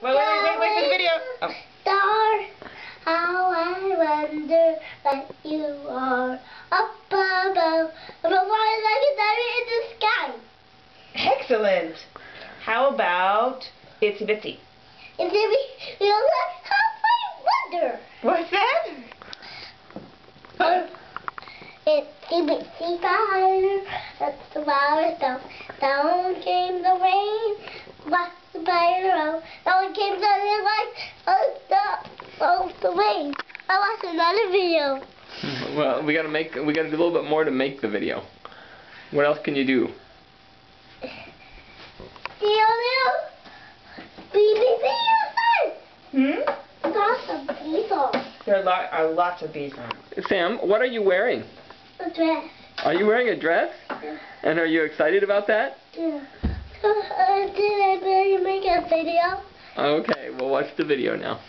Wait for the video. Oh. Star, how I wonder that you are up above, like a diamond in the sky. Excellent. How about Itsy Bitsy? Itsy Bitsy, you know like how I wonder. What's that? Itsy Bitsy fire, that's the flower stone. Down came the rain, watch the spider roll. Down came the light, the rain. I watched another video. Well, we gotta do a little bit more to make the video. What else can you do? Lots of bees on. There are lots of bees on. Sam, what are you wearing? A dress. Are you wearing a dress? Yeah. And are you excited about that? Yeah. Did I make a video? Okay, we'll watch the video now.